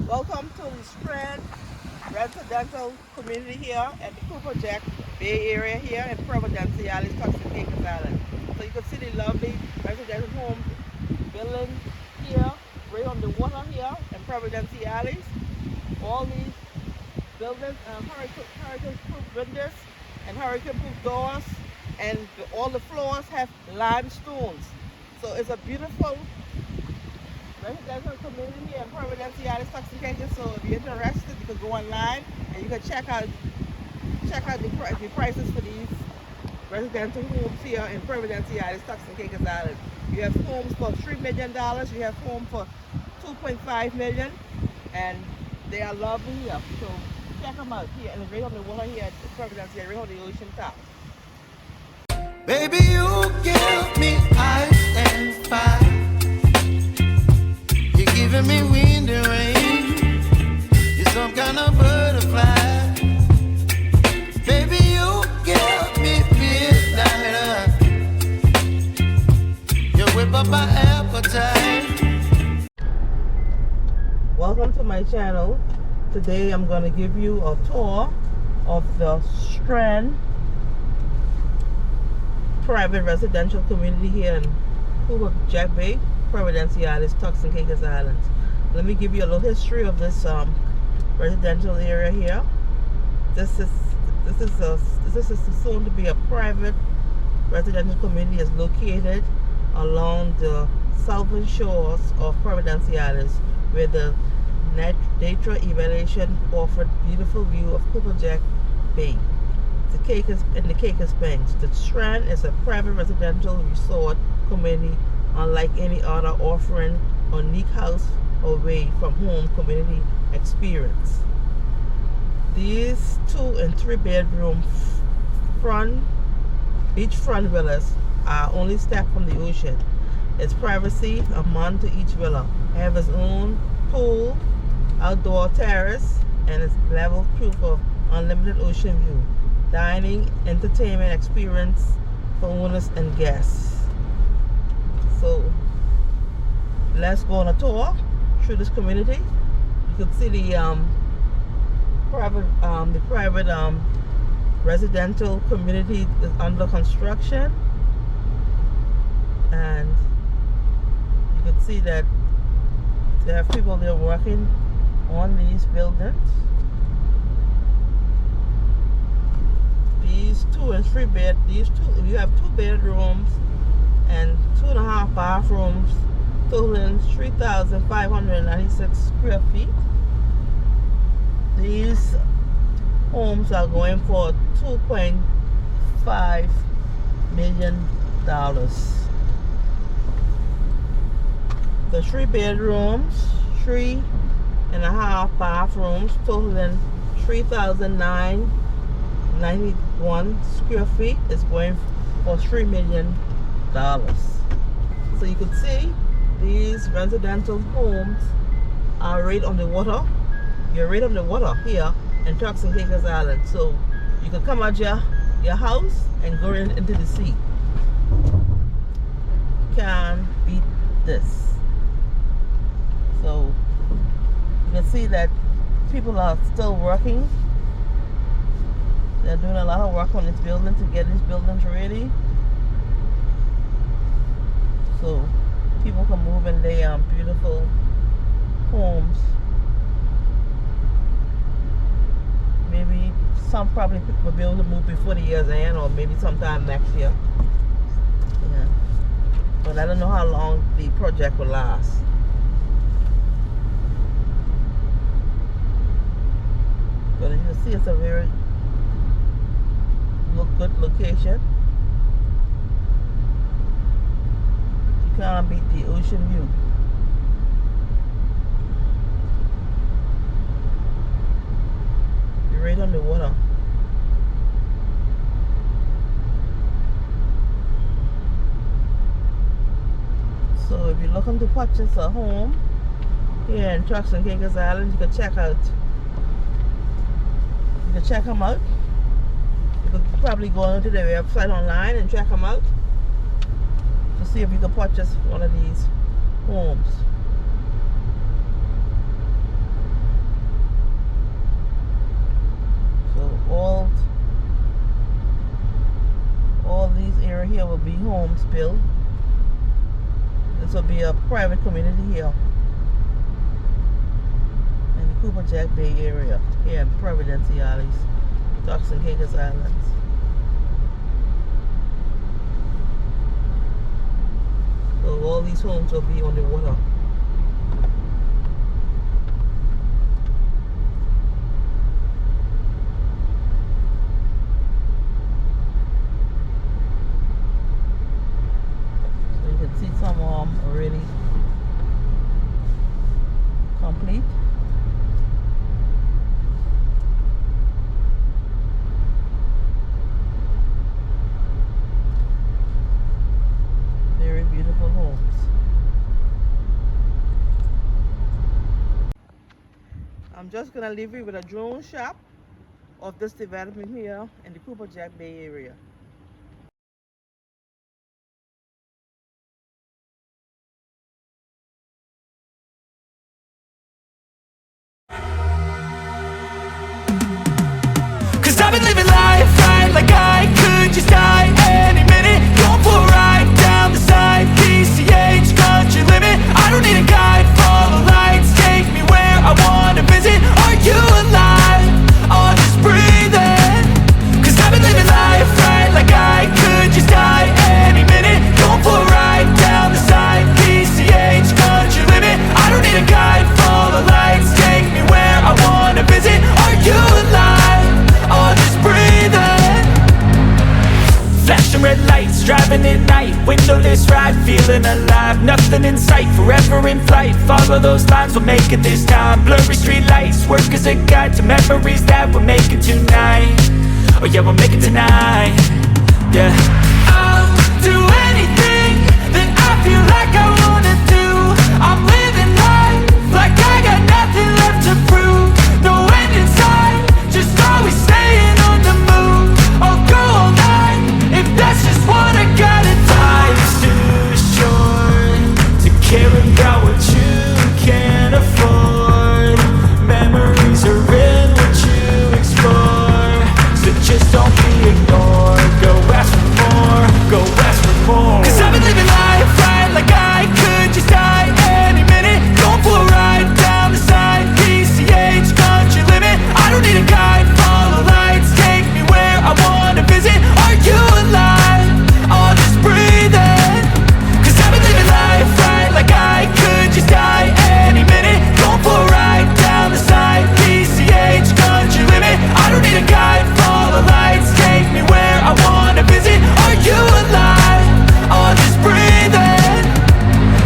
Welcome to the Strand Residential Community here at the Cooper Jack Bay area here in Providenciales, Turks and Caicos Islands. So you can see the lovely residential homes building here, right on the water here in Providenciales. All these buildings hurricane-proof windows and hurricane-proof doors, and all the floors have limestones. So it's a beautiful residential community here in Providenciales, Turks and Caicos. So if you're interested, you can go online and you can check out the prices for these residential homes here in Providenciales, Turks and Caicos Islands. You have homes for $3 million, you have homes for $2.5 million, and they are lovely here. So check them out here, and right on the water here at Providenciales, right on the ocean top. Baby, you give me ice and fire. You're giving me wind and rain. You're some kind of butterfly. Baby, you give me midnight. You whip up my appetite. Welcome to my channel. Today I'm going to give you a tour of the Strand Private Residential Community here in Cooper Jack Bay, Providenciales, Turks and Caicos Islands. Let me give you a little history of this residential area here. This is soon to be a private residential community. Is located along the southern shores of Providenciales, where the nature evaluation offered beautiful view of Cooper Jack Bay. In the Caicos Banks. The Strand is a private residential resort community unlike any other, offering a unique house away from home community experience. These 2 and 3 bedroom beachfront villas are only steps from the ocean. Its privacy among to each villa have its own pool, outdoor terrace, and its level proof of unlimited ocean view, dining, entertainment experience for owners and guests. So let's go on a tour through this community. You can see the private residential community is under construction, and you can see that they have people there working on these buildings. These 2 and 3 bed, you have 2 bedrooms and 2.5 bathrooms, totaling 3,596 square feet. These homes are going for $2.5 million. The 3 bedrooms, 3.5 bathrooms, totaling 3,991 square feet is going for $3 million. So you can see these residential homes are right on the water. You're right on the water here in Turks and Caicos Islands. So you can come out your house and go into the sea. Can't beat this. So you can see that people are still working. They're doing a lot of work on this building to get these buildings ready, so people can move in their beautiful homes. Maybe some probably people will be able to move before the year's end, or maybe sometime next year. Yeah, but I don't know how long the project will last. But as you can see, it's a very good location. You can't beat the ocean view. You're right on the water. So if you're looking to purchase a home here in Turks and Caicos Islands, you can check them out. You could probably go onto their website online and check them out to see if you can purchase one of these homes. homes built. This will be a private community here in the Cooper Jack Bay area, here in Providenciales, Turks and Caicos Islands. So all these homes will be on the water. So you can see some already complete. Very beautiful homes. I'm just gonna leave you with a drone shot of this development here in the Cooper Jack Bay area. Cause I've been living life right like I could just die any minute. Going for a ride down the side, PCH country limit. I don't need a guide, follow lights, take me where I wanna visit. Are you alive? Or just breathing? Cause I've been living life right like I could just die any minute. Going for a ride down the side, PCH country limit. I don't need a guide, follow lights, take me where I wanna visit. Are you alive? Or just breathing? Flashing red lights, driving at night, windowless ride, feeling alive. Nothing in sight, forever in flight. Follow those lines, we'll make it this time. Blurry street lights, work as a guide to memories that we're making tonight. Oh yeah, we'll make it tonight. Yeah. I'll do anything that I feel like I wanna do. I'm living life like I got nothing left to prove. No end in sight, just always staying on the move. I'll go all night if that's just what I gotta do. Life's too short to care about what you can't afford. Memories are in what you explore, so just don't be ignored. Go ask for more, go ask for more. Cause I've been living life right like I could just die any minute. Going for a ride down the side, PCH country limit. I don't need a guide, follow lights, take me where I wanna visit. Are you alive? Or just breathing? Cause I've been living life right like I could just die any minute. Going for a ride down the side, PCH country limit. I don't need a guide, follow lights, take me where I wanna visit. Are you alive? Or just breathing?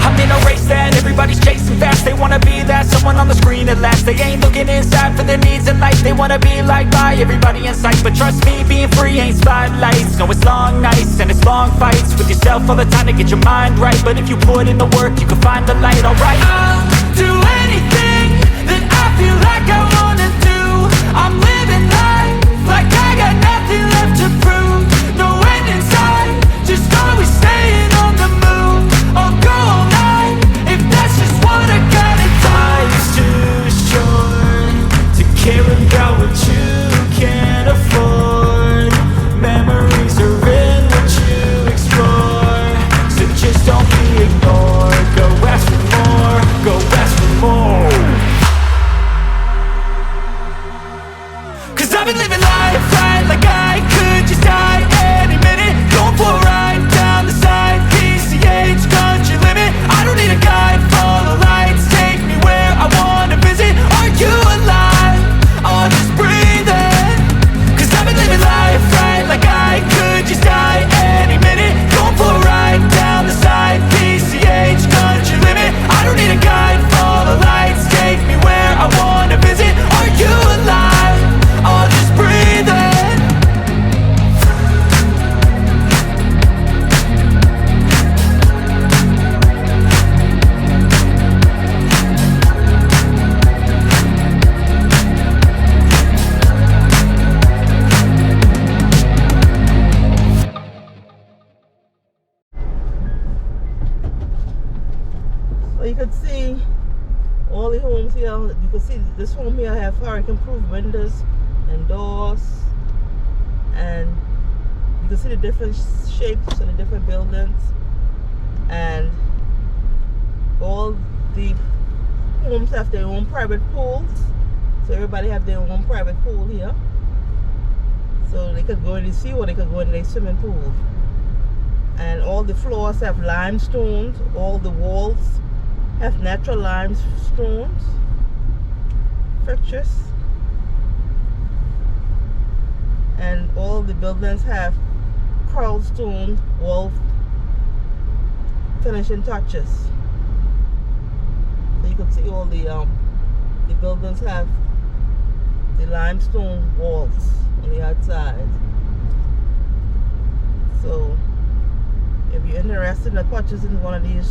I'm in a race that everybody's chasing fast. They wanna be that someone on the screen at last. They ain't looking inside for their needs in life. They wanna be liked by everybody in sight. But trust me, being free ain't spotlights. No, it's long nights and it's long fights with yourself all the time to get your mind right. But if you put in the work, you can find the light, alright. I'll do anything that I feel like I wanna do. I'm living life like I got nothing left to prove. No end in sight, just always staying on the move. I'll go all night if that's just what I gotta do. Life's too short to care about what you can't afford. Memories are in what you explore, so just don't be ignored. Go ask for more, go ask for more. Cause I've been living life right like I could just die any minute. Going for a ride down the side, PCH country limit. I don't need a guide, follow lights, take me where I wanna visit. Are you alive? Or just breathing? Cause I've been living life right like I could just die any minute. Going for a ride down the side, PCH country limit. I don't need a guide, follow lights, take me where I wanna visit. Are you alive? Or just breathing? So you can see all the homes here. You can see this home here have hurricane proof windows and doors, and you can see the different shapes and the different buildings, and all the homes have their own private pools. So everybody have their own private pool here. So they could go in the sea or they could go in the swimming pool. And all the floors have limestones. All the walls have natural limestones fixtures. And all the buildings have curled stone wall finishing touches. So you can see all the buildings have the limestone walls on the outside. So if you're interested in purchasing one of these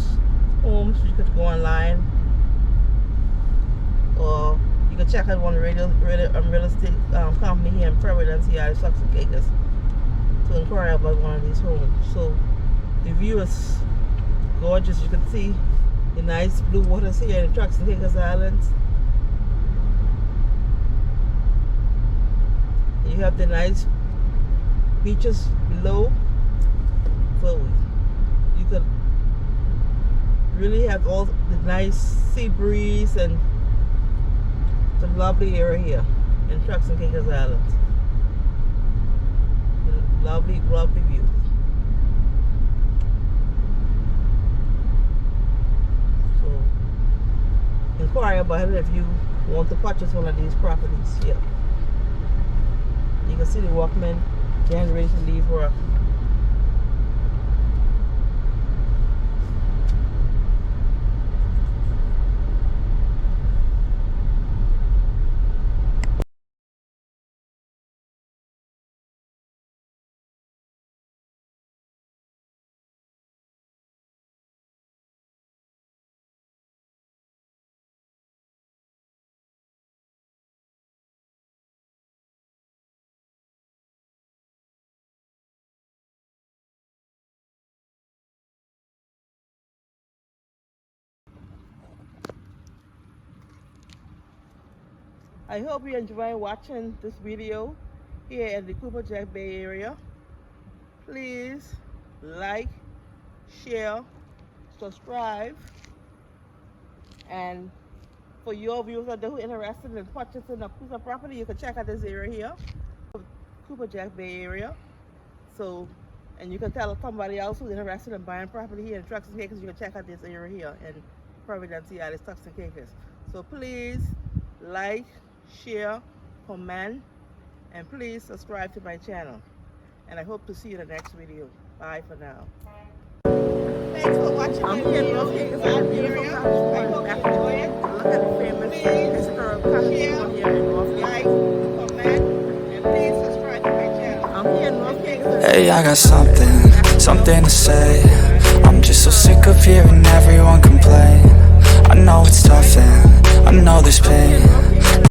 homes, you could go online, or you can check out one real estate company here in Providenciales, Turks and Caicos, to inquire about one of these homes. So the view is gorgeous. You can see the nice blue waters here in the Turks and Caicos Islands. You have the nice beaches below, so you could really have all the nice sea breeze, and it's a lovely area here in Turks and Caicos Islands. Lovely, lovely view. So inquire about it if you want to purchase one of these properties here. You can see the workmen getting ready to leave work. I hope you enjoy watching this video here in the Cooper Jack Bay area. Please like, share, subscribe, and for your viewers out there who are interested in purchasing a piece of property, you can check out this area here, Cooper Jack Bay area. So, and you can tell somebody else who's interested in buying property here in Turks and Caicos, you can check out this area here in Providenciales, Turks and Caicos. So please like, share, comment, and please subscribe to my channel. And I hope to see you in the next video. Bye for now. Thanks for watching my video. I hope you enjoy it. Look at the famous historic castle here in North Like, comment, and please subscribe to my channel. I'm here in North Caicos. Hey, I got something to say. I'm just so sick of hearing everyone complain. I know it's tough and I know there's pain,